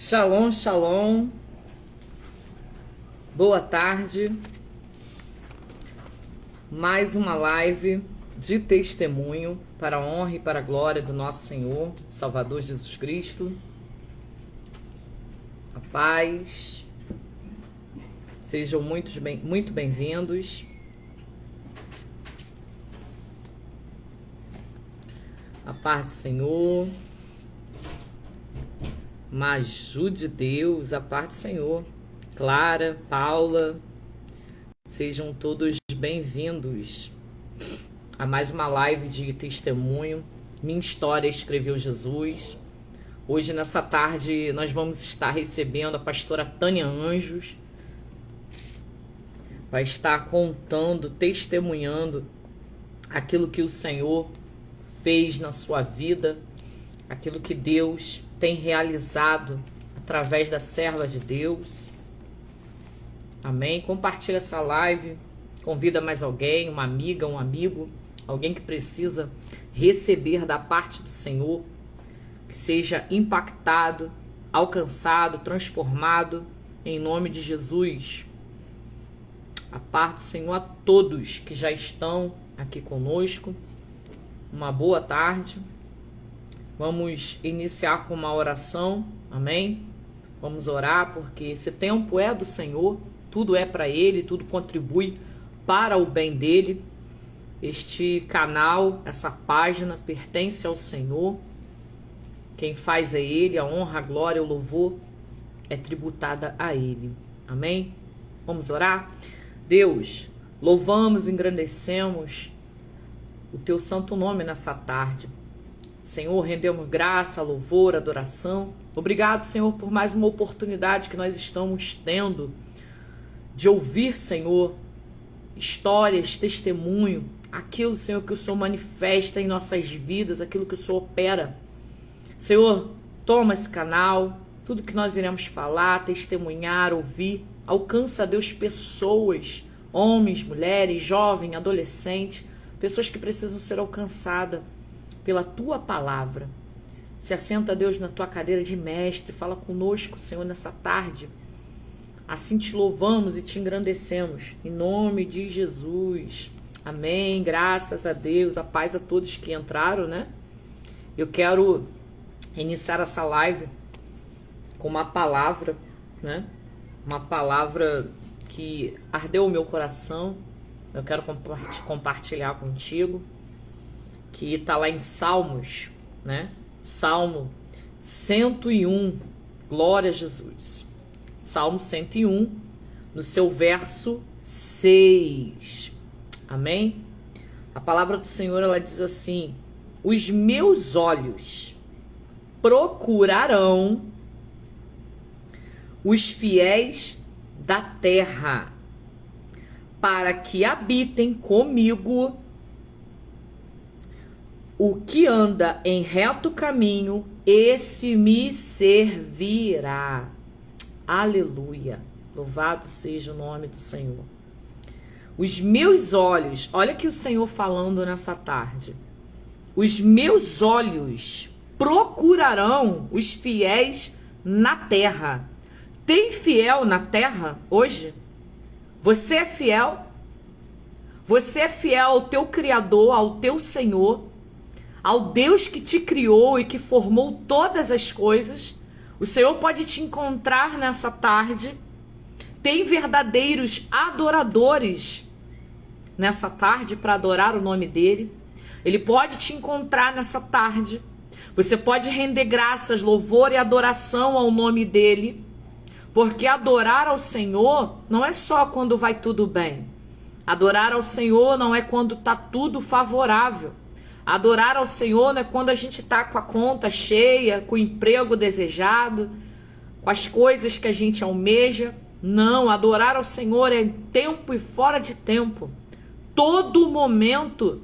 Shalom, shalom. Boa tarde. Mais uma live de testemunho para a honra e para a glória do nosso Senhor, Salvador Jesus Cristo. A paz. Sejam muito bem-vindos. A paz do Senhor. Maju de Deus, a paz do Senhor. Clara, Paula, sejam todos bem-vindos a mais uma live de testemunho. Minha história escreveu Jesus. Hoje, nessa tarde, nós vamos estar recebendo a pastora Tânia Anjos. Vai estar contando, testemunhando aquilo que o Senhor fez na sua vida, aquilo que Deus tem realizado através da serva de Deus. Amém? Compartilha essa live, convida mais alguém, uma amiga, um amigo, alguém que precisa receber da parte do Senhor, que seja impactado, alcançado, transformado, em nome de Jesus. A parte do Senhor a todos que já estão aqui conosco. Uma boa tarde. Vamos iniciar com uma oração, amém? Vamos orar, porque esse tempo é do Senhor, tudo é para Ele, tudo contribui para o bem dEle. Este canal, essa página pertence ao Senhor. Quem faz é Ele, a honra, a glória, o louvor é tributada a Ele, amém? Vamos orar? Deus, louvamos, engrandecemos o Teu santo nome nessa tarde. Senhor, rendemos graça, louvor, adoração. Obrigado, Senhor, por mais uma oportunidade que nós estamos tendo de ouvir, Senhor, histórias, testemunho, aquilo, Senhor, que o Senhor manifesta em nossas vidas, aquilo que o Senhor opera. Senhor, toma esse canal, tudo que nós iremos falar, testemunhar, ouvir, alcança, Deus, pessoas, homens, mulheres, jovens, adolescentes, pessoas que precisam ser alcançadas pela Tua palavra. Se assenta, Deus, na Tua cadeira de mestre, fala conosco, Senhor, nessa tarde. Assim te louvamos e te engrandecemos, em nome de Jesus. Amém, graças a Deus, a paz a todos que entraram, né? Eu quero iniciar essa live com uma palavra, né? Uma palavra que ardeu o meu coração, eu quero compartilhar contigo, que está lá em Salmos, né? Salmo 101, glória a Jesus. Salmo 101, no seu verso 6. Amém? A palavra do Senhor, ela diz assim: os meus olhos procurarão os fiéis da terra, para que habitem comigo. O que anda em reto caminho, esse me servirá. Aleluia. Louvado seja o nome do Senhor. Os meus olhos, olha que o Senhor falando nessa tarde. Os meus olhos procurarão os fiéis na terra. Tem fiel na terra hoje? Você é fiel? Você é fiel ao teu Criador, ao teu Senhor, ao Deus que te criou e que formou todas as coisas? O Senhor pode te encontrar nessa tarde. Tem verdadeiros adoradores nessa tarde para adorar o nome dele. Ele pode te encontrar nessa tarde. Você pode render graças, louvor e adoração ao nome dele, porque adorar ao Senhor não é só quando vai tudo bem. Adorar ao Senhor não é quando está tudo favorável. Adorar ao Senhor não é quando a gente está com a conta cheia, com o emprego desejado, com as coisas que a gente almeja. Não, adorar ao Senhor é em tempo e fora de tempo. Todo momento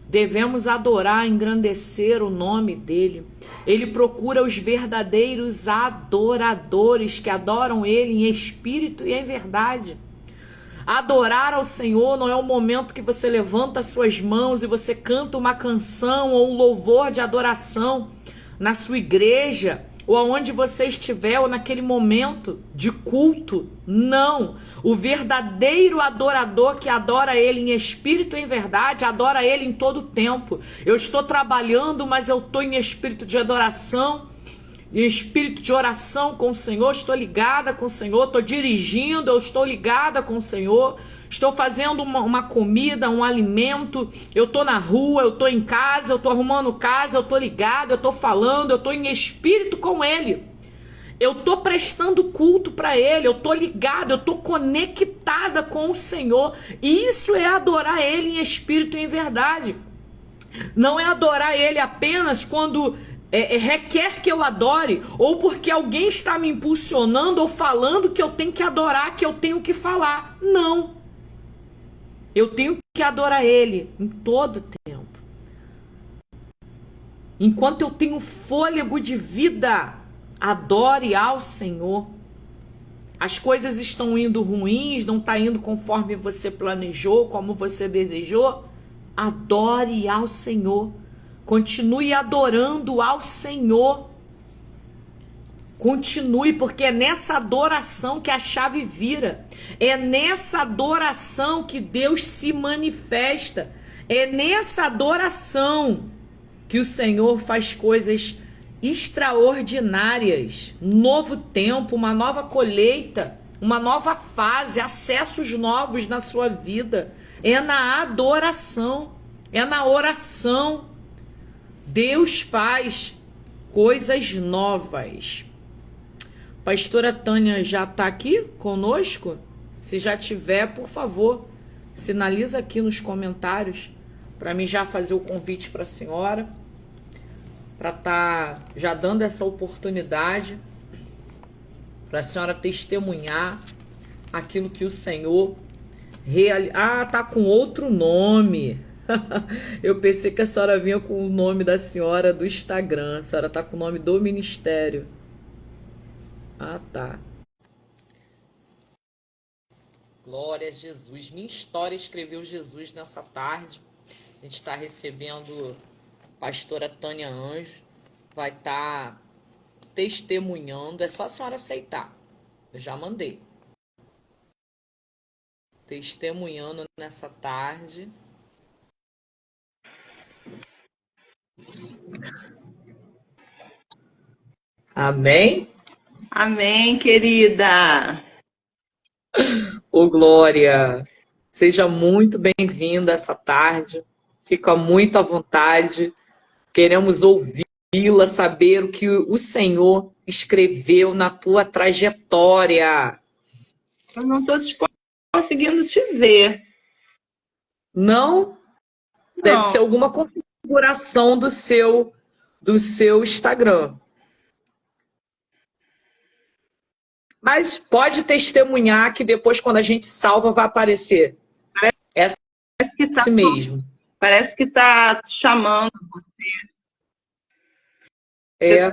devemos adorar, engrandecer o nome dele. Ele procura os verdadeiros adoradores que adoram ele em espírito e em verdade. Adorar ao Senhor não é o momento que você levanta as suas mãos e você canta uma canção ou um louvor de adoração na sua igreja ou aonde você estiver, ou naquele momento de culto. Não. O verdadeiro adorador que adora ele em espírito e em verdade, adora ele em todo o tempo. Eu estou trabalhando, mas eu estou em espírito de adoração, em espírito de oração com o Senhor, estou ligada com o Senhor, estou dirigindo, eu estou ligada com o Senhor, estou fazendo uma comida, um alimento, eu estou na rua, eu estou em casa, eu estou arrumando casa, eu estou ligada, eu estou falando, eu estou em espírito com Ele. Eu estou prestando culto para Ele, eu estou ligada, eu estou conectada com o Senhor. Isso é adorar Ele em espírito e em verdade. Não é adorar Ele apenas quando requer que eu adore, ou porque alguém está me impulsionando ou falando que eu tenho que adorar, que eu tenho que falar. Não. Eu tenho que adorar Ele em todo tempo. Enquanto eu tenho fôlego de vida, adore ao Senhor. As coisas estão indo ruins, não está indo conforme você planejou, como você desejou. Adore ao Senhor. Continue adorando ao Senhor. Continue, porque é nessa adoração que a chave vira. É nessa adoração que Deus se manifesta. É nessa adoração que o Senhor faz coisas extraordinárias. Novo tempo, uma nova colheita, uma nova fase, acessos novos na sua vida. É na adoração, é na oração. Deus faz coisas novas. Pastora Tânia já está aqui conosco? Se já tiver, por favor, sinaliza aqui nos comentários para mim já fazer o convite para a senhora, para estar já dando essa oportunidade para a senhora testemunhar aquilo que o Senhor realizou. Ah, tá com outro nome. Eu pensei que a senhora vinha com o nome da senhora do Instagram. A senhora tá com o nome do ministério. Ah, tá. Glória a Jesus. Minha história escreveu Jesus nessa tarde. A gente está recebendo a pastora Tânia Anjo. Vai estar testemunhando. É só a senhora aceitar. Eu já mandei. Testemunhando nessa tarde. Amém? Amém, querida. Ô, Glória, seja muito bem-vinda essa tarde. Fica muito à vontade. Queremos ouvi-la, saber o que o Senhor escreveu na tua trajetória. Eu não estou conseguindo te ver. Não? Deve Não. ser alguma configuração do seu Instagram. Mas pode testemunhar que depois, quando a gente salva, vai aparecer. É assim mesmo. Parece que tá chamando você. É.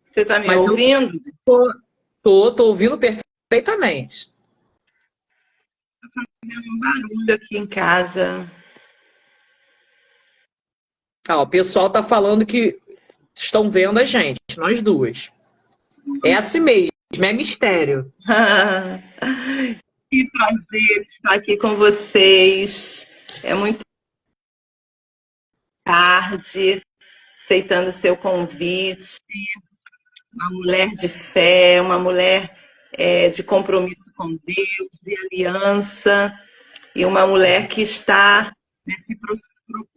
Você tá me ouvindo? Tô ouvindo perfeitamente. Tô fazendo um barulho aqui em casa. O pessoal tá falando que estão vendo a gente, nós duas. É assim mesmo, é mistério. Que prazer estar aqui com vocês. É muito tarde, aceitando o seu convite. Uma mulher de fé, uma mulher de compromisso com Deus, de aliança, e uma mulher que está nesse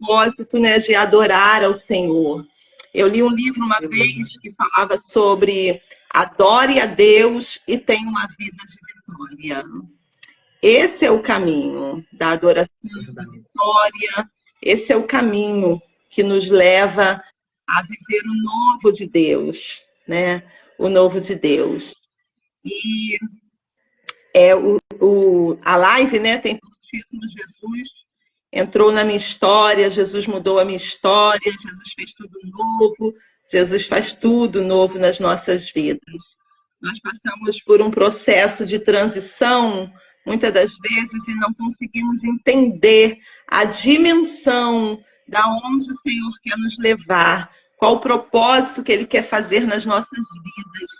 propósito, né, de adorar ao Senhor. Eu li um livro uma vez que falava sobre adore a Deus e tenha uma vida de vitória. Esse é o caminho da adoração, da vitória. Esse é o caminho que nos leva a viver o novo de Deus, né? O novo de Deus. E a live, né, tem por título Jesus entrou na minha história, Jesus mudou a minha história, Jesus fez tudo novo, Jesus faz tudo novo nas nossas vidas. Nós passamos por um processo de transição, muitas das vezes, e não conseguimos entender a dimensão da onde o Senhor quer nos levar, qual o propósito que Ele quer fazer nas nossas vidas.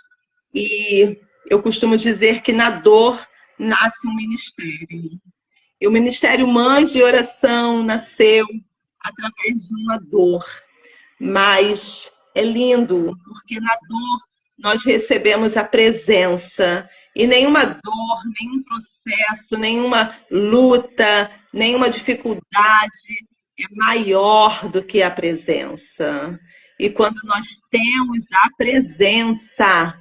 E eu costumo dizer que na dor nasce um ministério. E o Ministério Mães de Oração nasceu através de uma dor. Mas é lindo, porque na dor nós recebemos a presença. E nenhuma dor, nenhum processo, nenhuma luta, nenhuma dificuldade é maior do que a presença. E quando nós temos a presença,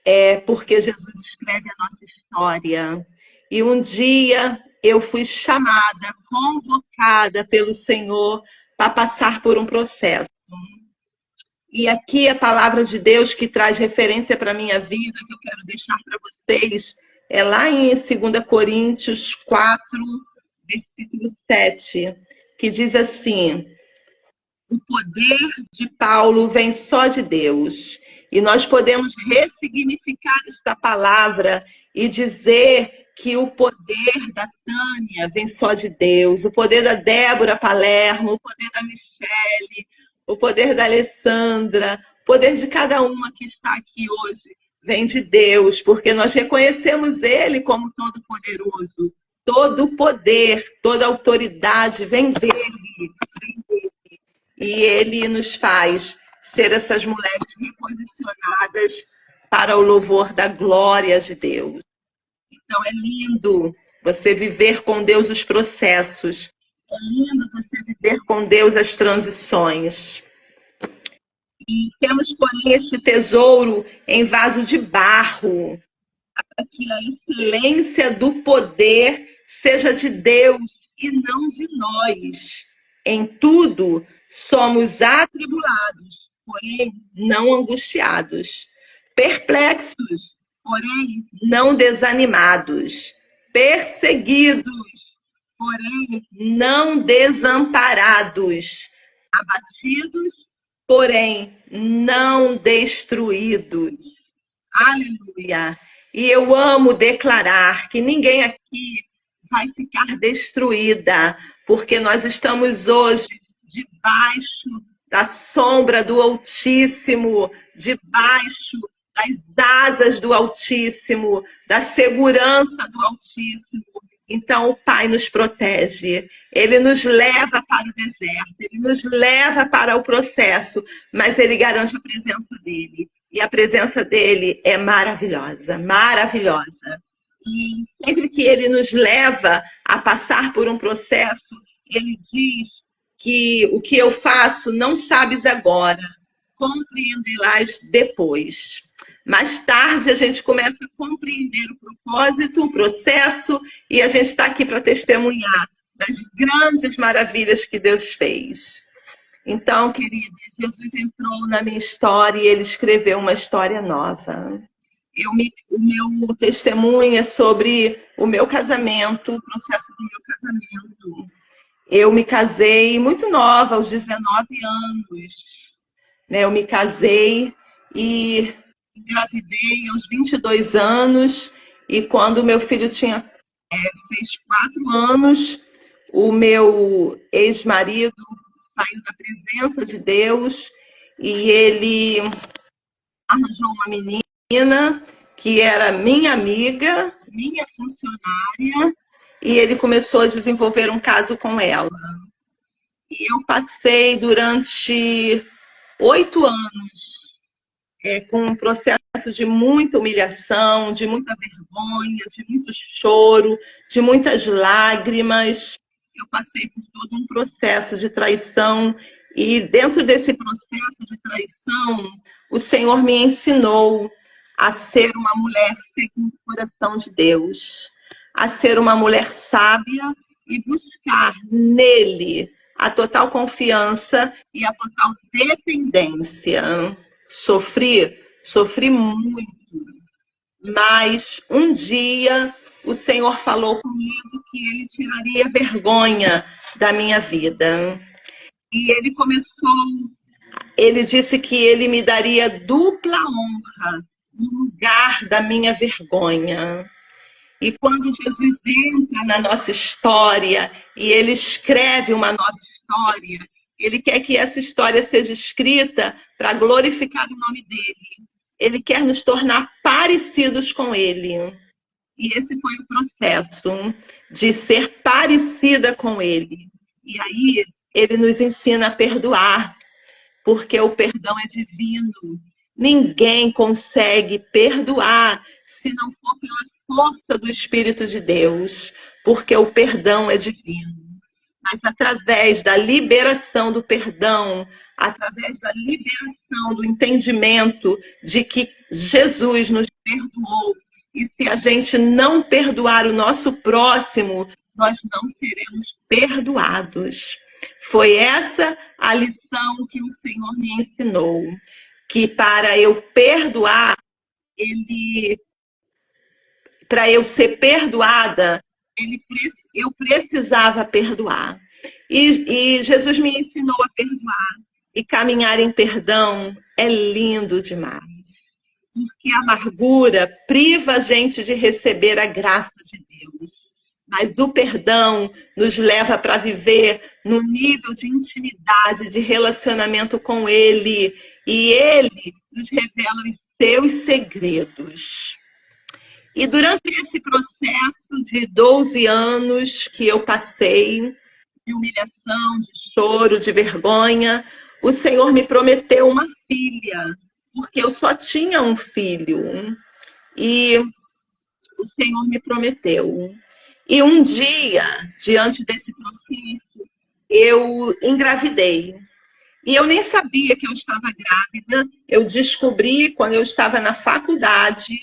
é porque Jesus escreve a nossa história. E um dia eu fui chamada, convocada pelo Senhor para passar por um processo. E aqui a palavra de Deus que traz referência para a minha vida, que eu quero deixar para vocês, é lá em 2 Coríntios 4, versículo 7, que diz assim: o poder de Paulo vem só de Deus. E nós podemos ressignificar esta palavra e dizer que o poder da Tânia vem só de Deus, o poder da Débora Palermo, o poder da Michele, o poder da Alessandra, o poder de cada uma que está aqui hoje vem de Deus, porque nós reconhecemos Ele como todo-poderoso. Todo poder, toda autoridade vem dele, vem dele. E Ele nos faz ser essas mulheres reposicionadas para o louvor da glória de Deus. Então é lindo você viver com Deus os processos. É lindo você viver com Deus as transições. E temos, porém, este tesouro em vaso de barro, para que a excelência do poder seja de Deus e não de nós. Em tudo somos atribulados, porém não angustiados, perplexos, porém não desanimados, perseguidos, porém não desamparados, abatidos, porém não destruídos. Aleluia! E eu amo declarar que ninguém aqui vai ficar destruída, porque nós estamos hoje debaixo da sombra do Altíssimo, debaixo das asas do Altíssimo, da segurança do Altíssimo. Então, o Pai nos protege, Ele nos leva para o deserto, Ele nos leva para o processo, mas Ele garante a presença dEle. E a presença dEle é maravilhosa, maravilhosa. E sempre que Ele nos leva a passar por um processo, Ele diz que o que eu faço não sabes agora, compreenderás depois. Mais tarde a gente começa a compreender o propósito, o processo, e a gente está aqui para testemunhar das grandes maravilhas que Deus fez. Então, queridas, Jesus entrou na minha história e Ele escreveu uma história nova. O meu testemunho é sobre o meu casamento, o processo do meu casamento. Eu me casei muito nova, aos 19 anos. Né? Eu me casei e engravidei aos 22 anos. E quando meu filho fez 4 anos, o meu ex-marido saiu da presença de Deus e ele arranjou uma menina que era minha amiga, minha funcionária, e ele começou a desenvolver um caso com ela. E eu passei durante 8 anos com um processo de muita humilhação, de muita vergonha, de muito choro, de muitas lágrimas. Eu passei por todo um processo de traição e dentro desse processo de traição, o Senhor me ensinou a ser uma mulher segundo o coração de Deus, a ser uma mulher sábia e buscar nele a total confiança e a total dependência. Sofri muito, mas um dia o Senhor falou comigo que Ele tiraria vergonha da minha vida. E Ele disse que Ele me daria dupla honra no lugar da minha vergonha. E quando Jesus entra na nossa história e Ele escreve uma nova história, Ele quer que essa história seja escrita para glorificar o nome dele. Ele quer nos tornar parecidos com ele. E esse foi o processo de ser parecida com ele. E aí ele nos ensina a perdoar, porque o perdão é divino. Ninguém consegue perdoar se não for pela força do Espírito de Deus, porque o perdão é divino. Mas através da liberação do perdão, através da liberação do entendimento de que Jesus nos perdoou, e se a gente não perdoar o nosso próximo, nós não seremos perdoados. Foi essa a lição que o Senhor me ensinou, que para eu perdoar, para eu ser perdoada, eu precisava perdoar. E Jesus me ensinou a perdoar. E caminhar em perdão é lindo demais. Porque a amargura priva a gente de receber a graça de Deus. Mas o perdão nos leva para viver num nível de intimidade, de relacionamento com Ele. E Ele nos revela os seus segredos. E durante esse processo de 12 anos que eu passei, de humilhação, de choro, de vergonha, o Senhor me prometeu uma filha, porque eu só tinha um filho. E o Senhor me prometeu. E um dia, diante desse processo, eu engravidei. E eu nem sabia que eu estava grávida. Eu descobri quando eu estava na faculdade.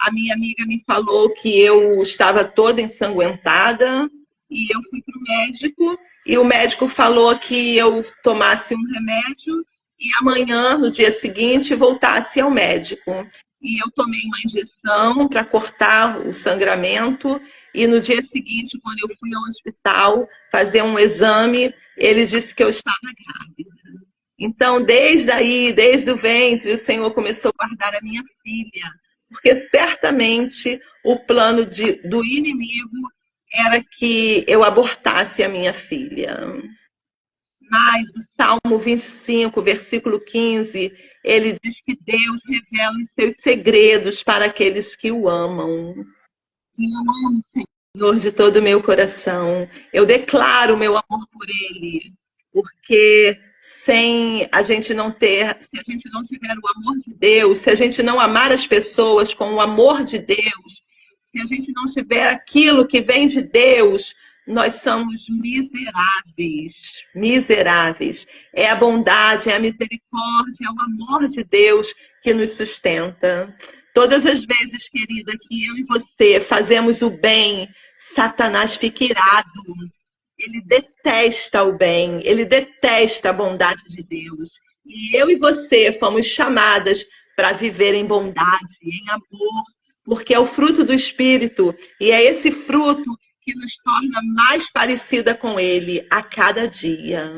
A minha amiga me falou que eu estava toda ensanguentada e eu fui para o médico e o médico falou que eu tomasse um remédio e amanhã, no dia seguinte, voltasse ao médico. E eu tomei uma injeção para cortar o sangramento e no dia seguinte, quando eu fui ao hospital fazer um exame, ele disse que eu estava grávida. Então, desde aí, desde o ventre, o Senhor começou a guardar a minha filha, porque certamente o plano do inimigo era que eu abortasse a minha filha. Mas o Salmo 25, versículo 15, ele diz que Deus revela os seus segredos para aqueles que o amam. E eu amo o Senhor de todo o meu coração. Eu declaro o meu amor por Ele, porque sem a gente não ter, se a gente não tiver o amor de Deus, se a gente não amar as pessoas com o amor de Deus, se a gente não tiver aquilo que vem de Deus, nós somos miseráveis, miseráveis. É a bondade, é a misericórdia, é o amor de Deus que nos sustenta. Todas as vezes, querida, que eu e você fazemos o bem, Satanás fica irado. Ele detesta o bem, ele detesta a bondade de Deus. E eu e você fomos chamadas para viver em bondade, em amor, porque é o fruto do Espírito, e é esse fruto que nos torna mais parecida com Ele a cada dia.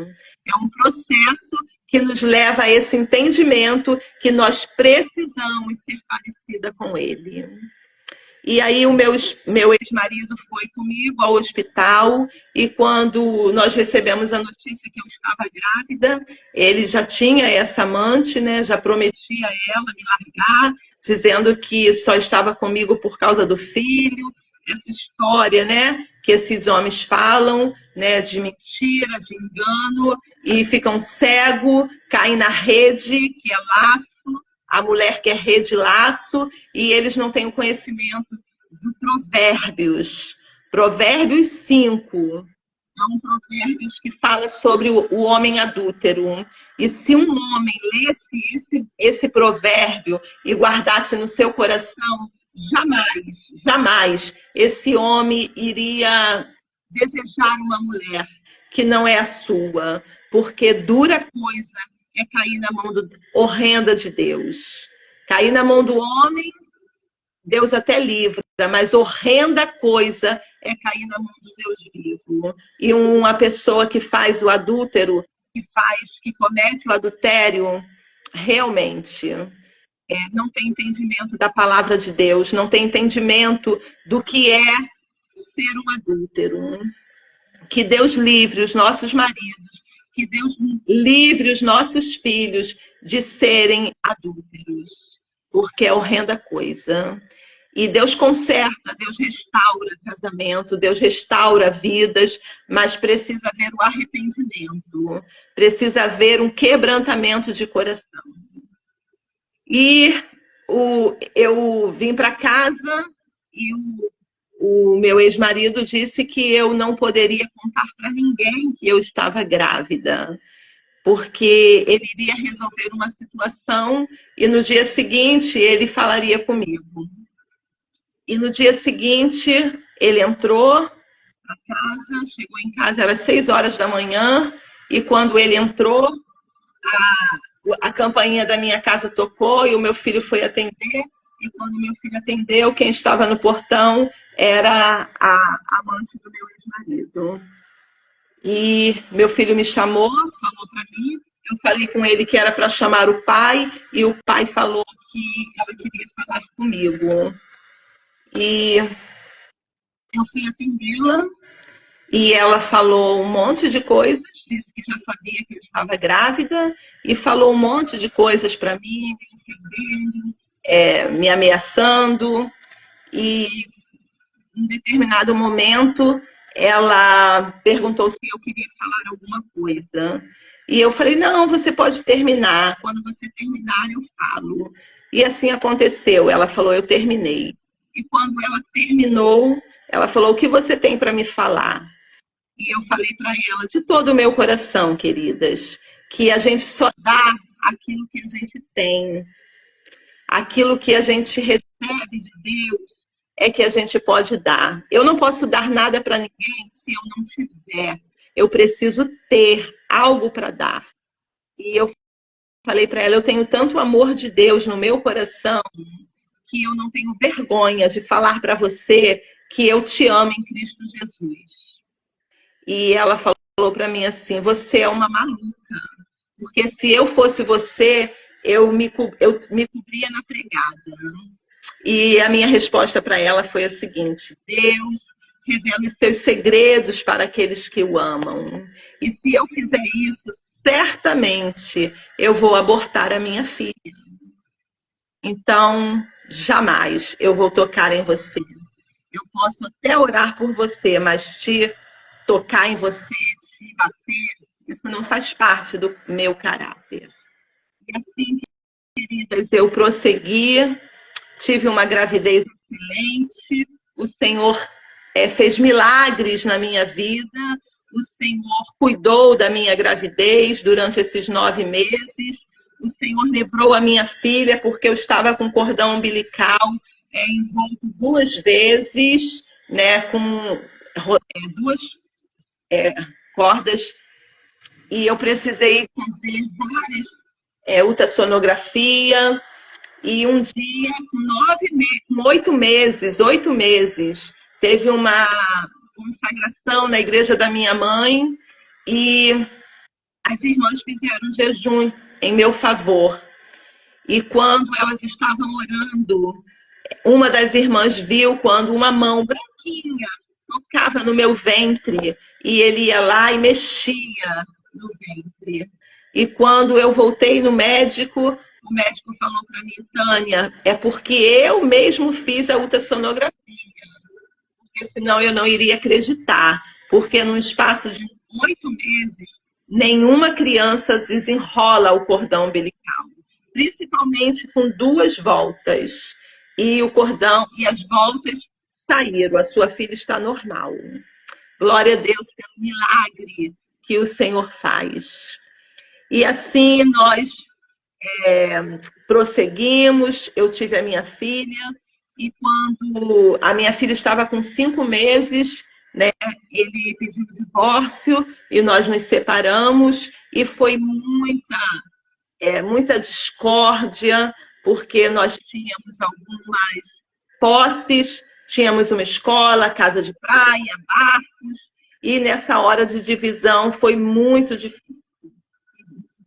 É um processo que nos leva a esse entendimento que nós precisamos ser parecida com Ele. E aí o meu ex-marido foi comigo ao hospital e quando nós recebemos a notícia que eu estava grávida, ele já tinha essa amante, né? Já prometia a ela me largar, dizendo que só estava comigo por causa do filho. Essa história, né? Que esses homens falam, né? De mentira, de engano e ficam cegos, caem na rede que é laço. A mulher quer rede laço e eles não têm o conhecimento do Provérbios. Provérbios 5. É um provérbios que fala sobre o homem adúltero. E se um homem lesse esse provérbio e guardasse no seu coração, jamais esse homem iria desejar uma mulher que não é a sua, porque dura coisa é cair na mão horrenda de Deus. Cair na mão do homem, Deus até livra, mas horrenda coisa é cair na mão do Deus vivo. E uma pessoa que faz o adúltero, que comete o adultério, realmente não tem entendimento da palavra de Deus, não tem entendimento do que é ser um adúltero. Que Deus livre os nossos maridos, que Deus livre os nossos filhos de serem adúlteros, porque é horrenda coisa. E Deus conserta, Deus restaura casamento, Deus restaura vidas, mas precisa haver o arrependimento, precisa haver um quebrantamento de coração. E eu vim para casa e o meu ex-marido disse que eu não poderia contar para ninguém que eu estava grávida, porque ele iria resolver uma situação e no dia seguinte ele falaria comigo. E no dia seguinte ele entrou para casa, chegou em casa, era 6 horas da manhã, e quando ele entrou, a campainha da minha casa tocou e o meu filho foi atender. E quando meu filho atendeu, quem estava no portão era a amante do meu ex-marido. E meu filho me chamou, falou para mim, eu falei com ele que era para chamar o pai, e o pai falou que ela queria falar comigo. E eu fui atendê-la, e ela falou um monte de coisas, disse que já sabia que eu estava grávida, e falou um monte de coisas para mim, me ofendendo, me ameaçando, e em determinado momento ela perguntou se eu queria falar alguma coisa. E eu falei, não, você pode terminar, quando você terminar eu falo. E assim aconteceu, ela falou, eu terminei. E quando ela terminou, ela falou, o que você tem para me falar? E eu falei para ela, de todo o meu coração, queridas, que a gente só dá aquilo que a gente tem. Aquilo que a gente recebe de Deus é que a gente pode dar. Eu não posso dar nada para ninguém se eu não tiver. Eu preciso ter algo para dar. E eu falei para ela, eu tenho tanto amor de Deus no meu coração que eu não tenho vergonha de falar para você que eu te amo em Cristo Jesus. E ela falou para mim assim, você é uma maluca, porque se eu fosse você, eu me cobria na pregada. E a minha resposta para ela foi a seguinte, Deus revela os seus segredos para aqueles que o amam. E se eu fizer isso, certamente eu vou abortar a minha filha. Então, jamais eu vou tocar em você. Eu posso até orar por você, mas te tocar em você, te bater, isso não faz parte do meu caráter. E assim, queridas, eu prossegui, tive uma gravidez excelente, o Senhor fez milagres na minha vida, o Senhor cuidou da minha gravidez durante esses 9 meses, o Senhor livrou a minha filha porque eu estava com cordão umbilical envolto 2 vezes, né, com 2 cordas, e eu precisei fazer várias ultrassonografia, e um dia, com 8 meses, teve uma consagração na igreja da minha mãe, e as irmãs fizeram jejum em meu favor. E quando elas estavam orando, uma das irmãs viu quando uma mão branquinha tocava no meu ventre, e ele ia lá e mexia no ventre. E quando eu voltei no médico, o médico falou para mim, Tânia, é porque eu mesmo fiz a ultrassonografia, porque senão eu não iria acreditar, porque num espaço de 8 meses, nenhuma criança desenrola o cordão umbilical, principalmente com 2 voltas. E o cordão e as voltas saíram, a sua filha está normal. Glória a Deus pelo milagre que o Senhor faz. E assim nós prosseguimos, eu tive a minha filha, e quando a minha filha estava com 5 meses, né, ele pediu o divórcio e nós nos separamos, e foi muita discórdia, porque nós tínhamos algumas posses, tínhamos uma escola, casa de praia, barcos, e nessa hora de divisão foi muito difícil,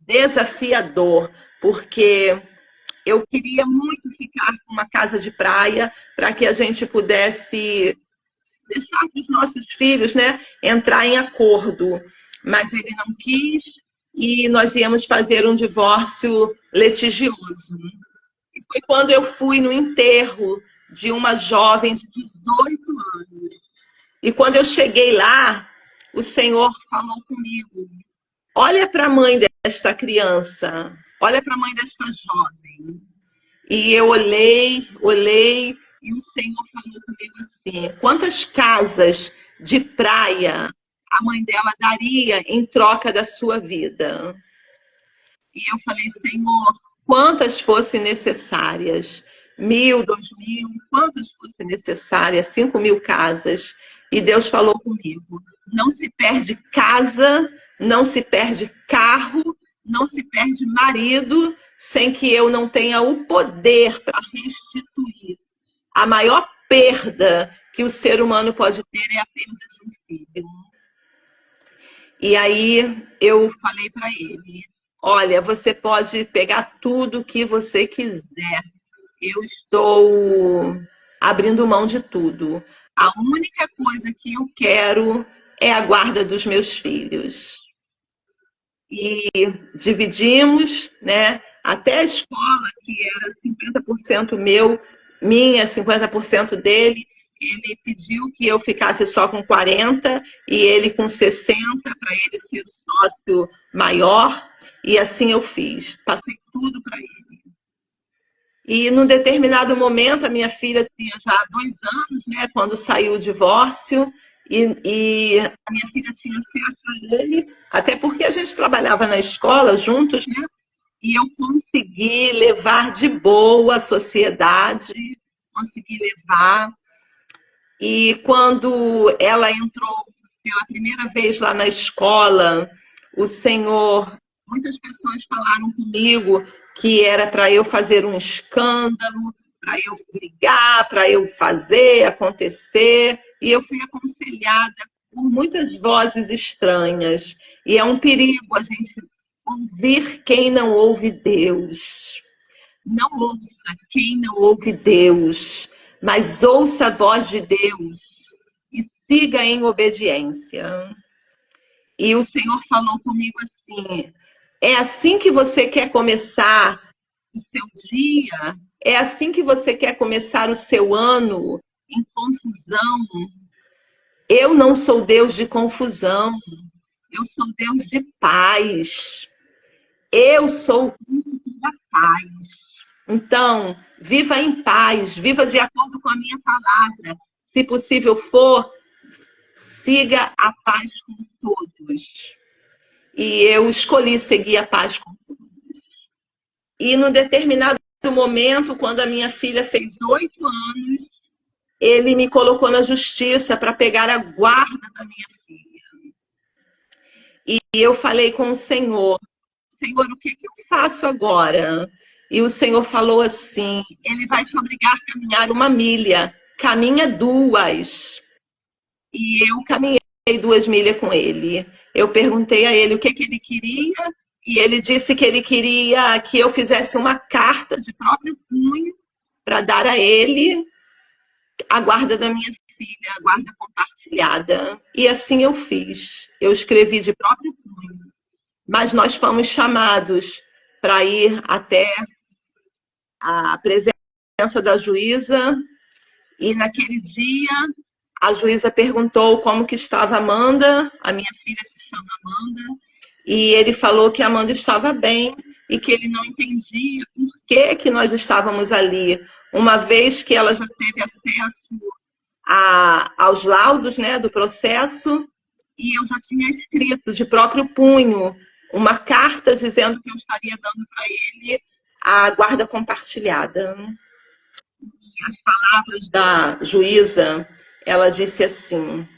desafiador, porque eu queria muito ficar com uma casa de praia para que a gente pudesse deixar para os nossos filhos, né, entrar em acordo, mas ele não quis, e nós íamos fazer um divórcio litigioso. E foi quando eu fui no enterro de uma jovem de 18 anos. E quando eu cheguei lá, o Senhor falou comigo: olha para a mãe desta criança, olha para a mãe desta jovem. E eu olhei, olhei, e o Senhor falou comigo assim: quantas casas de praia a mãe dela daria em troca da sua vida? E eu falei: Senhor, quantas fossem necessárias, 1.000, 2.000, quantas fossem necessárias, 5.000 casas. E Deus falou comigo: não se perde casa, não se perde carro, não se perde marido, sem que eu não tenha o poder para restituir. A maior perda que o ser humano pode ter é a perda de um filho. E aí eu falei para ele: olha, você pode pegar tudo que você quiser. Eu estou abrindo mão de tudo. A única coisa que eu quero é a guarda dos meus filhos. E dividimos, né? Até a escola, que era 50% meu, minha, 50% dele, ele pediu que eu ficasse só com 40 e ele com 60 para ele ser o sócio maior, e assim eu fiz. Passei tudo para ele. E num determinado momento, a minha filha tinha já 2 anos, né, quando saiu o divórcio, e a minha filha tinha acesso a ele, até porque a gente trabalhava na escola juntos, né? E eu consegui levar de boa a sociedade, consegui levar. E quando ela entrou pela primeira vez lá na escola, o Senhor, muitas pessoas falaram comigo que era para eu fazer um escândalo, para eu brigar, para eu fazer acontecer, e eu fui aconselhada por muitas vozes estranhas. E é um perigo a gente ouvir quem não ouve Deus. Não ouça quem não ouve Deus, mas ouça a voz de Deus e siga em obediência. E o Senhor falou comigo assim: é assim que você quer começar o seu dia? É assim que você quer começar o seu ano em confusão? Eu não sou Deus de confusão, eu sou Deus de paz. Eu sou o príncipe da paz. Então, viva em paz, viva de acordo com a minha palavra. Se possível for, siga a paz com todos. E eu escolhi seguir a paz com todos. E num determinado momento, quando a minha filha fez 8 anos, ele me colocou na justiça para pegar a guarda da minha filha. E eu falei com o Senhor: Senhor, o que eu faço agora? E o Senhor falou assim: ele vai te obrigar a caminhar 1 milha, caminha 2. E eu caminhei 2 milhas com ele. Eu perguntei a ele o que ele queria, e ele disse que ele queria que eu fizesse uma carta de próprio punho para dar a ele a guarda da minha filha, a guarda compartilhada. E assim eu fiz. Eu escrevi de próprio punho. Mas nós fomos chamados para ir até a presença da juíza, e naquele dia a juíza perguntou como que estava Amanda, a minha filha se chama Amanda, e ele falou que a Amanda estava bem e que ele não entendia por que nós estávamos ali, uma vez que ela já teve acesso aos laudos, né, do processo, e eu já tinha escrito de próprio punho uma carta dizendo que eu estaria dando para ele a guarda compartilhada. E as palavras da juíza, ela disse assim: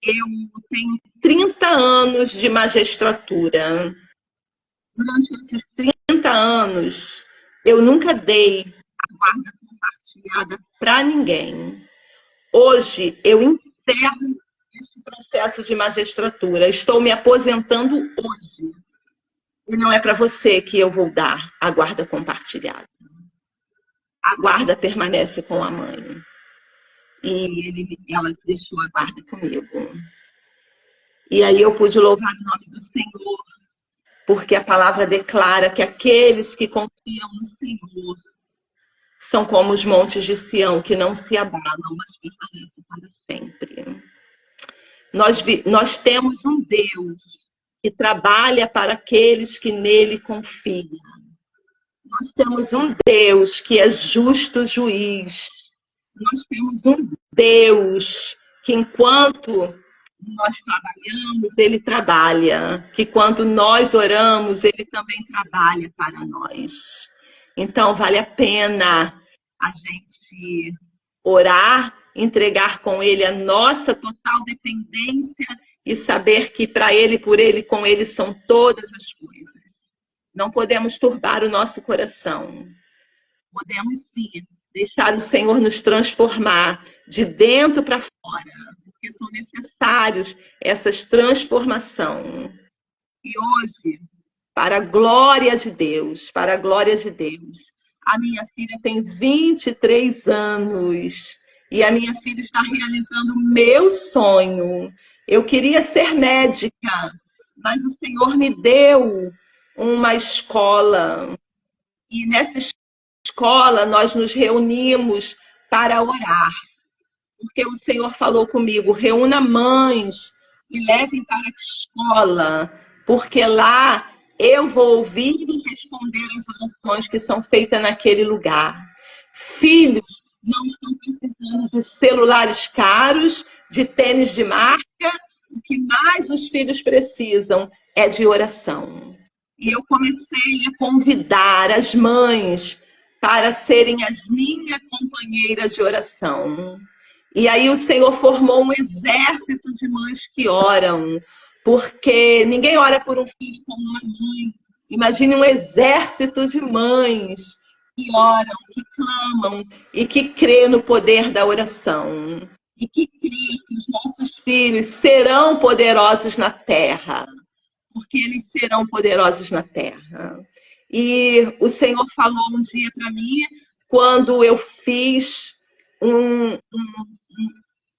eu tenho 30 anos de magistratura. Durante esses 30 anos, eu nunca dei a guarda compartilhada para ninguém. Hoje, eu encerro esse processo de magistratura. Estou me aposentando hoje. E não é para você que eu vou dar a guarda compartilhada. A guarda permanece com a mãe. E ela deixou a guarda comigo. E aí eu pude louvar o nome do Senhor. porque a palavra declara que aqueles que confiam no Senhor são como os montes de Sião, que não se abalam, mas permanecem para sempre. Nós temos um Deus que trabalha para aqueles que nele confiam. Nós temos um Deus que é justo juiz. Nós temos um Deus que, enquanto nós trabalhamos, ele trabalha. Que quando nós oramos, ele também trabalha para nós. Então, vale a pena a gente orar, entregar com ele a nossa total dependência e saber que para ele, por ele, com ele são todas as coisas. Não podemos turbar o nosso coração. Podemos sim deixar o Senhor nos transformar de dentro para fora, porque são necessários essas transformações. E hoje, para a glória de Deus, a minha filha tem 23 anos e a minha filha está realizando o meu sonho. Eu queria ser médica, mas o Senhor me deu uma escola e nessa escola nós nos reunimos para orar, porque o Senhor falou comigo, reúna mães e levem para a escola, porque lá eu vou ouvir e responder as orações que são feitas naquele lugar. Filhos não estão precisando de celulares caros, de tênis de marca, o que mais os filhos precisam é de oração. E eu comecei a convidar as mães para serem as minhas companheiras de oração. E aí o Senhor formou um exército de mães que oram, porque ninguém ora por um filho como uma mãe. Imagine um exército de mães que oram, que clamam e que crê no poder da oração. E que crê que os nossos filhos serão poderosos na terra, porque eles serão poderosos na terra. E o Senhor falou um dia para mim, quando eu fiz um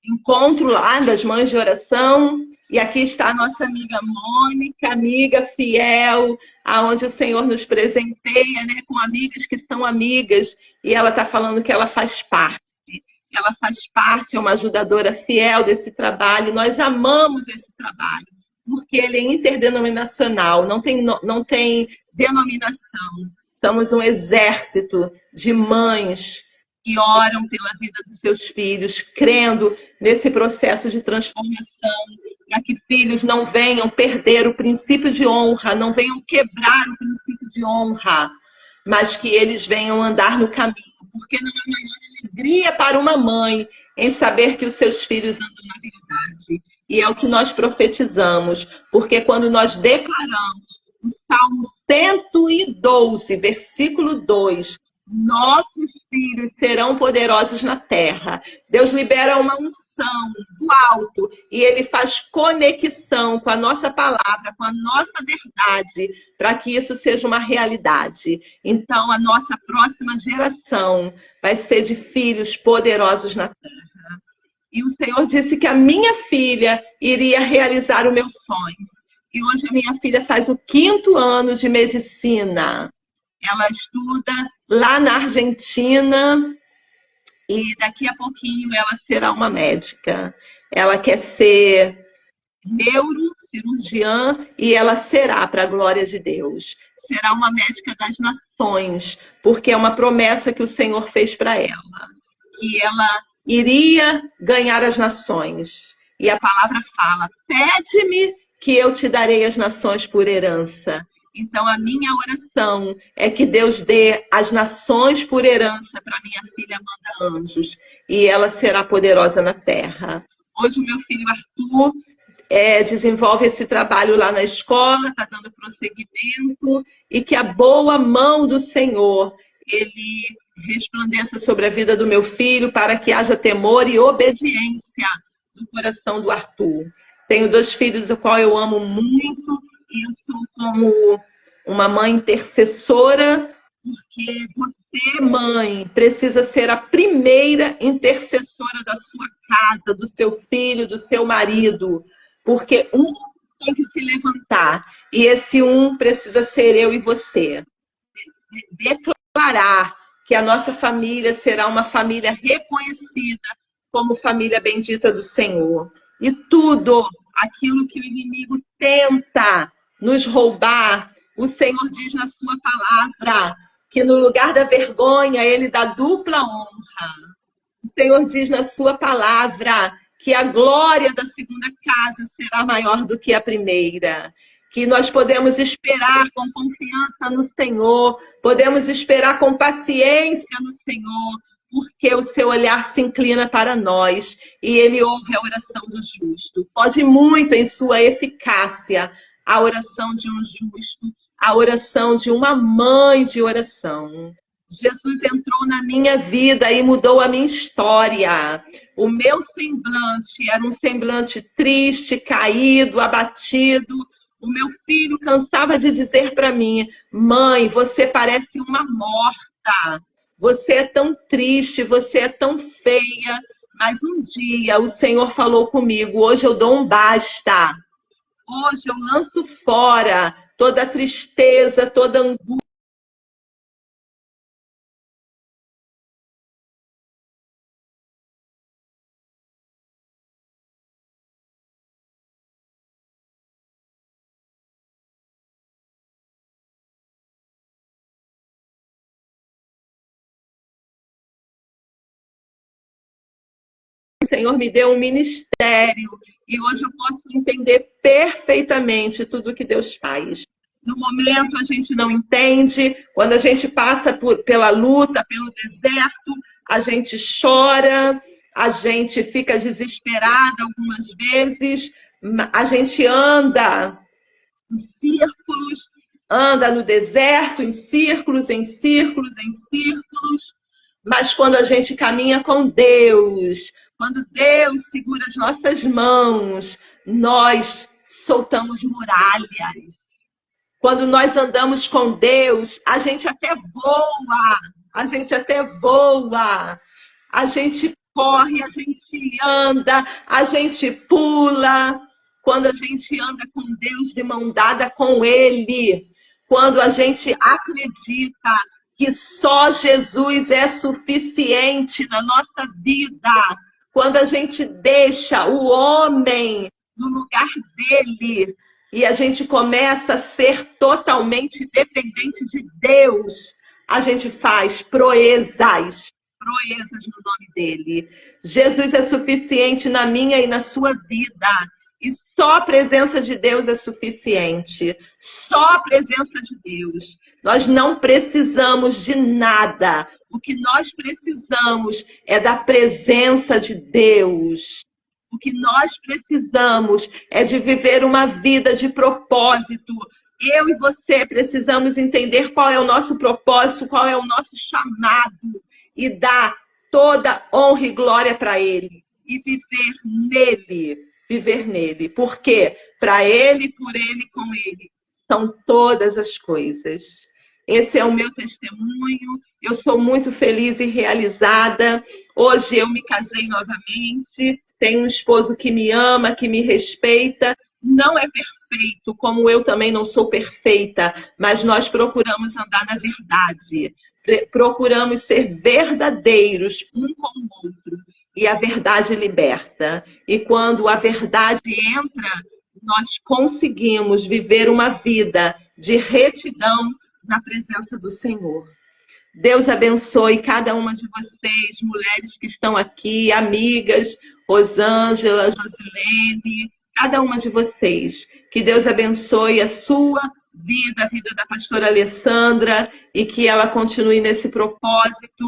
encontro lá das mães de oração, e aqui está a nossa amiga Mônica, amiga fiel, aonde o Senhor nos presenteia, né, com amigas que são amigas, e ela está falando que ela faz parte. Ela faz parte, é uma ajudadora fiel desse trabalho, nós amamos esse trabalho, porque ele é interdenominacional, não tem denominação. Somos um exército de mães que oram pela vida dos seus filhos, crendo nesse processo de transformação, para que filhos não venham perder o princípio de honra, não venham quebrar o princípio de honra, mas que eles venham andar no caminho, porque não há maior alegria para uma mãe em saber que os seus filhos andam na verdade. E é o que nós profetizamos, porque quando nós declaramos o Salmo 112, versículo 2, nossos filhos serão poderosos na terra. Deus libera uma unção do alto e ele faz conexão com a nossa palavra, com a nossa verdade, para que isso seja uma realidade. Então, a nossa próxima geração vai ser de filhos poderosos na terra. E o Senhor disse que a minha filha iria realizar o meu sonho. E hoje a minha filha faz o 5º ano de medicina. Ela estuda lá na Argentina e daqui a pouquinho ela será uma médica. Ela quer ser neurocirurgiã e ela será, para a glória de Deus. Será uma médica das nações, porque é uma promessa que o Senhor fez para ela, que ela iria ganhar as nações. E a palavra fala, pede-me que eu te darei as nações por herança. Então, a minha oração é que Deus dê as nações por herança para minha filha Amanda Anjos, e ela será poderosa na terra. Hoje, o meu filho Arthur desenvolve esse trabalho lá na escola, está dando prosseguimento, e que a boa mão do Senhor, ele resplandeça sobre a vida do meu filho, para que haja temor e obediência no coração do Arthur. Tenho 2 filhos, o qual eu amo muito, e eu sou como uma mãe intercessora, porque você, mãe, precisa ser a primeira intercessora da sua casa, do seu filho, do seu marido, porque um tem que se levantar. E esse um precisa ser eu e você. Declarar que a nossa família será uma família reconhecida como família bendita do Senhor. E tudo aquilo que o inimigo tenta nos roubar, o Senhor diz na sua palavra que no lugar da vergonha ele dá dupla honra. O Senhor diz na sua palavra que a glória da segunda casa será maior do que a primeira. Que nós podemos esperar com confiança no Senhor, podemos esperar com paciência no Senhor, porque o seu olhar se inclina para nós e ele ouve a oração do justo. Pode muito em sua eficácia a oração de um justo, a oração de uma mãe de oração. Jesus entrou na minha vida e mudou a minha história. O meu semblante era um semblante triste, caído, abatido. O meu filho cansava de dizer para mim: mãe, você parece uma morta. Você é tão triste, você é tão feia. Mas um dia o Senhor falou comigo: hoje eu dou um basta. Hoje eu lanço fora toda a tristeza, toda a angústia. O Senhor me deu um ministério e hoje eu posso entender perfeitamente tudo que Deus faz. No momento a gente não entende, quando a gente passa pela luta, pelo deserto, a gente chora, a gente fica desesperada algumas vezes, a gente anda em círculos, anda no deserto, em círculos, em círculos, em círculos, mas quando a gente caminha com Deus, quando Deus segura as nossas mãos, nós soltamos muralhas. Quando nós andamos com Deus, a gente até voa, a gente até voa, a gente corre, a gente anda, a gente pula. Quando a gente anda com Deus de mão dada com Ele, quando a gente acredita que só Jesus é suficiente na nossa vida, quando a gente deixa o homem no lugar dele e a gente começa a ser totalmente dependente de Deus, a gente faz proezas, proezas no nome dele. Jesus é suficiente na minha e na sua vida. E só a presença de Deus é suficiente. Só a presença de Deus. Nós não precisamos de nada. O que nós precisamos é da presença de Deus. O que nós precisamos é de viver uma vida de propósito. Eu e você precisamos entender qual é o nosso propósito, qual é o nosso chamado e dar toda honra e glória para Ele e viver nele, viver nele. Porque para Ele, por Ele, com Ele são todas as coisas. Esse é o meu testemunho. Eu sou muito feliz e realizada. Hoje eu me casei novamente. Tenho um esposo que me ama, que me respeita. Não é perfeito, como eu também não sou perfeita, mas nós procuramos andar na verdade. Procuramos ser verdadeiros um com o outro. E a verdade liberta. E quando a verdade entra, nós conseguimos viver uma vida de retidão na presença do Senhor. Deus abençoe cada uma de vocês, mulheres que estão aqui, amigas, Rosângela, Josilene, cada uma de vocês. Que Deus abençoe a sua vida, a vida da pastora Alessandra, e que ela continue nesse propósito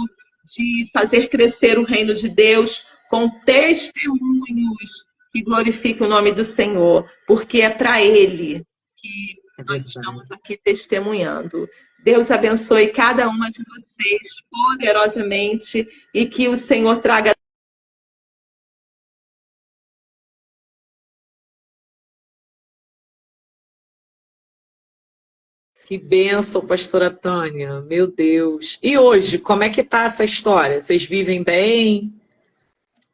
de fazer crescer o reino de Deus com testemunhos que glorifiquem o nome do Senhor, porque é para Ele que nós estamos aqui testemunhando. Deus abençoe cada uma de vocês poderosamente e que o Senhor traga. Que bênção, pastora Tânia. Meu Deus. E hoje, como é que tá essa história? Vocês vivem bem?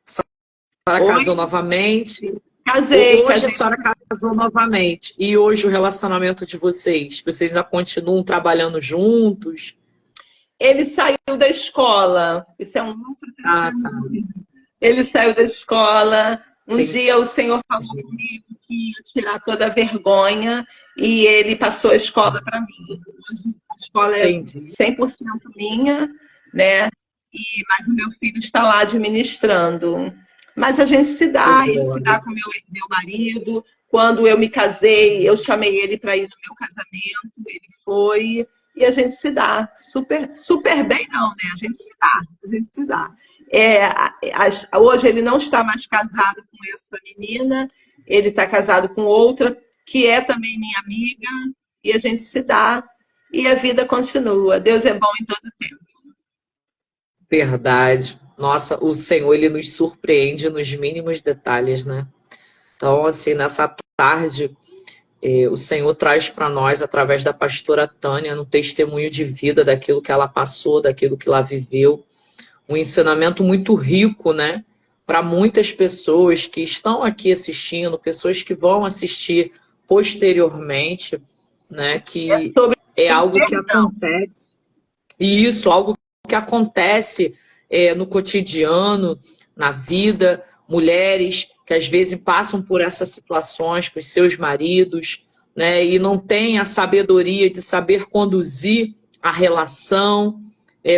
A senhora casou novamente? Casei, Hoje a casei. senhora casou novamente. E hoje o relacionamento de vocês ainda continuam trabalhando juntos? Ele saiu da escola. Isso é um outro Ah, tá. testemunho. Ele saiu da escola. Um Entendi. dia o Senhor falou comigo que ia tirar toda a vergonha e ele passou a escola para mim. Hoje a escola é Entendi. 100% minha, né? Mas o meu filho está lá administrando. Mas a gente se dá, ele se dá com meu marido. Quando eu me casei, eu chamei ele para ir no meu casamento, ele foi, e a gente se dá. Super, super bem, não, né? A gente se dá, a gente se dá. Hoje ele não está mais casado com essa menina, ele está casado com outra, que é também minha amiga, e a gente se dá, e a vida continua. Deus é bom em todo tempo. Verdade. Nossa, o Senhor, ele nos surpreende nos mínimos detalhes, né? Então, assim, nessa tarde, o Senhor traz para nós, através da pastora Tânia, um testemunho de vida daquilo que ela passou, daquilo que ela viveu. Um ensinamento muito rico, né? Para muitas pessoas que estão aqui assistindo, pessoas que vão assistir posteriormente, né? É Que sobre é algo que perdão. acontece. E isso, algo que acontece no cotidiano, na vida, mulheres que às vezes passam por essas situações com os seus maridos, né, e não têm a sabedoria de saber conduzir a relação,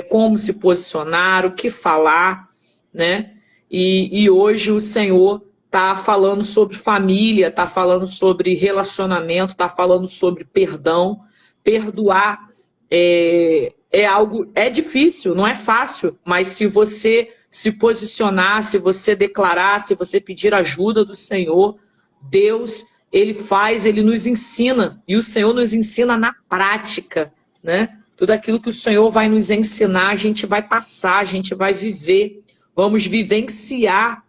como se posicionar, o que falar, né? E hoje o Senhor está falando sobre família, está falando sobre relacionamento, está falando sobre perdão. Perdoar algo, é difícil, não é fácil, mas se você se posicionar, se você declarar, se você pedir ajuda do Senhor, Deus, ele faz, ele nos ensina, e o Senhor nos ensina na prática, né? Tudo aquilo que o Senhor vai nos ensinar, a gente vai passar, a gente vai viver, vamos vivenciar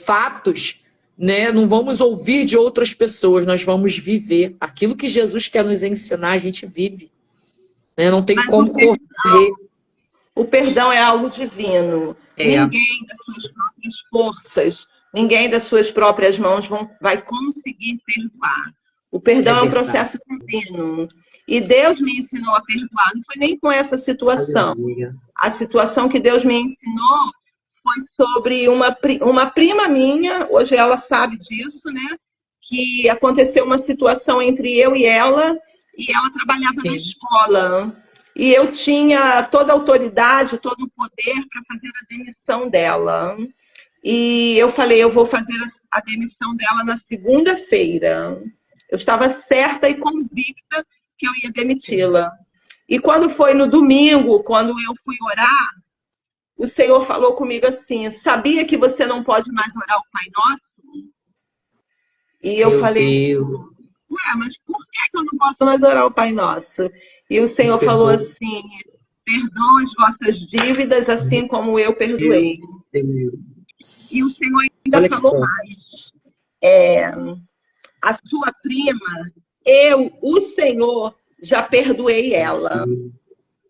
fatos, né? Não vamos ouvir de outras pessoas, nós vamos viver. Aquilo que Jesus quer nos ensinar, a gente vive. Né? Não tem Mas como correr. o perdão é algo divino. É, Ninguém das suas próprias forças, ninguém das suas próprias mãos vai conseguir perdoar. O é perdão é um verdade. processo divino. E Deus me ensinou a perdoar. Não foi nem com essa situação. Aleluia. A situação que Deus me ensinou foi sobre uma prima minha, hoje ela sabe disso, né? Que aconteceu uma situação entre eu e ela trabalhava na Sim. escola. E eu tinha toda a autoridade, todo o poder para fazer a demissão dela. E eu falei, eu vou fazer a demissão dela na segunda-feira. Eu estava certa e convicta que eu ia demiti-la. E quando foi no domingo, quando eu fui orar, o Senhor falou comigo assim: sabia que você não pode mais orar o Pai Nosso? E eu Meu falei assim: Deus, ué, mas por que eu não posso mais orar o Pai Nosso? E o me Senhor falou perdoa. assim: perdoa as vossas dívidas, assim como eu Meu perdoei. E o Deus. Senhor ainda Olha que falou forte. mais: a sua prima, o Senhor, já perdoei ela. Meu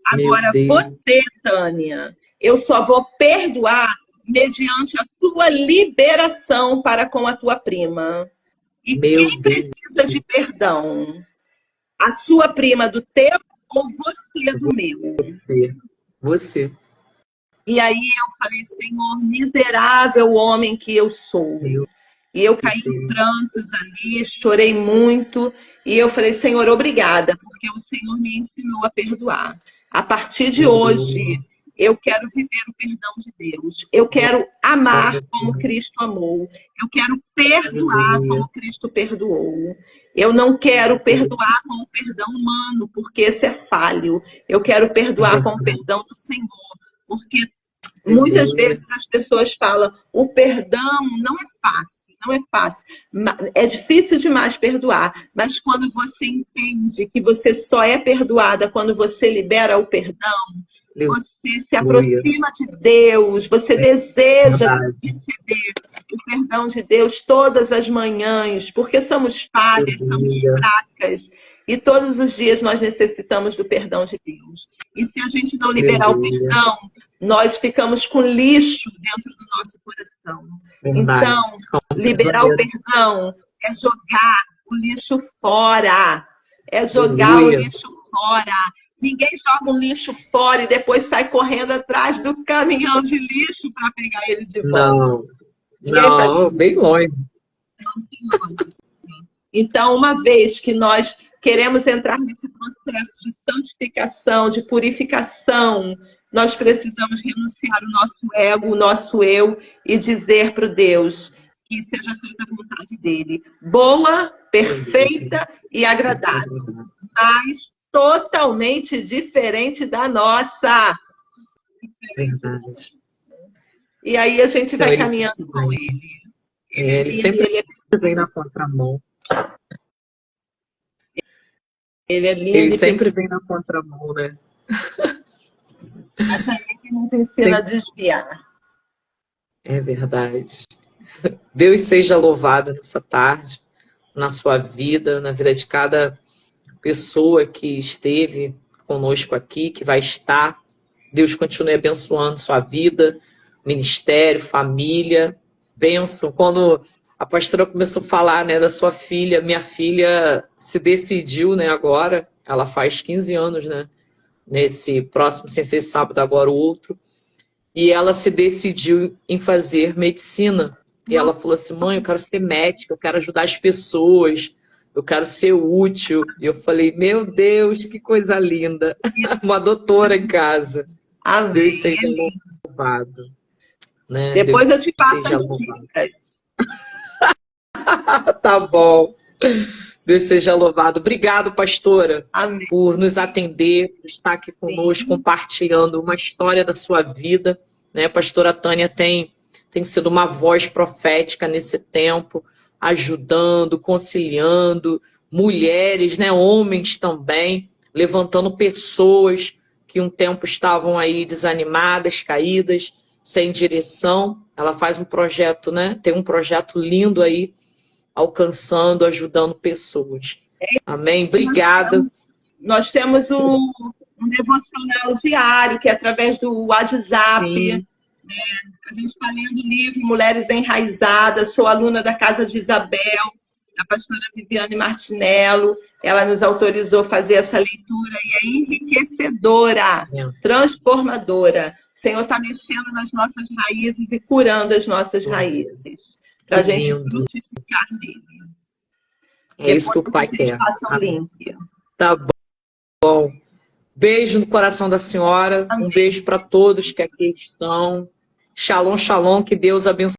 Agora, Deus. você, Tânia, eu só vou perdoar mediante a tua liberação para com a tua prima. E Meu quem Deus. precisa de perdão? A sua prima do teu ou você do meu? Você. E aí eu falei, Senhor, miserável homem que eu sou. Meu E eu caí em Deus. prantos ali, chorei muito. E eu falei, Senhor, obrigada, porque o Senhor me ensinou a perdoar. A partir de hoje, eu quero viver o perdão de Deus. Eu quero amar como Cristo amou. Eu quero perdoar como Cristo perdoou. Eu não quero perdoar com o perdão humano, porque esse é falho. Eu quero perdoar com o perdão do Senhor, porque muitas vezes as pessoas falam, o perdão não é fácil, não é fácil. É difícil demais perdoar, mas quando você entende que você só é perdoada quando você libera o perdão, você se aproxima de Deus, você deseja receber o perdão de Deus todas as manhãs, porque somos falhas, somos fracas, e todos os dias nós necessitamos do perdão de Deus. E se a gente não liberar o perdão, nós ficamos com lixo dentro do nosso coração. Verdade. Então, liberar o perdão é jogar o lixo fora. É jogar o lixo fora. Ninguém joga um lixo fora e depois sai correndo atrás do caminhão de lixo para pegar ele de volta. Não, bem longe. Então, uma vez que nós queremos entrar nesse processo de santificação, de purificação, nós precisamos renunciar o nosso ego, o nosso eu e dizer para o Deus que seja feita a vontade dele. Boa, perfeita e agradável. Mas totalmente diferente da nossa. Verdade. E aí a gente vai caminhando com ele. Ele sempre vem na contramão. Ele é lindo. Ele sempre vem na contramão, né? Mas é ele que nos ensina a desviar. É verdade. Deus seja louvado nessa tarde, na sua vida, na vida de cada pessoa que esteve conosco aqui, que vai estar. Deus continue abençoando sua vida, ministério, família. Bênção. Quando a pastora começou a falar, né, da sua filha, minha filha se decidiu, né, agora, ela faz 15 anos, né, nesse próximo, sem ser sábado, agora o outro, e ela se decidiu em fazer medicina. E ela falou assim, mãe, eu quero ser médica, eu quero ajudar as pessoas, eu quero ser útil. E eu falei, meu Deus, que coisa linda. Uma doutora em casa. Amém. Deus seja louvado. Né? Depois Deus eu te passo seja as dicas. Tá bom. Deus seja louvado. Obrigado, pastora, Amém. por nos atender, por estar aqui conosco, compartilhando uma história da sua vida. Né? A pastora Tânia tem sido uma voz profética nesse tempo, ajudando, conciliando mulheres, né? Homens também, levantando pessoas que um tempo estavam aí desanimadas, caídas, sem direção. Ela faz um projeto, né? Tem um projeto lindo aí, alcançando, ajudando pessoas. Amém? Obrigada. Nós temos um devocional diário, que é através do WhatsApp. Né? A gente está lendo o livro Mulheres Enraizadas. Sou aluna da Casa de Isabel, da pastora Viviane Martinello. Ela nos autorizou a fazer essa leitura e é enriquecedora, transformadora. O Senhor está mexendo nas nossas raízes e curando as nossas raízes, para a gente frutificar nele. É isso que o Pai quer. Tá bom. Beijo no coração da senhora. Amém. Um beijo para todos que aqui estão. Shalom, shalom. Que Deus abençoe.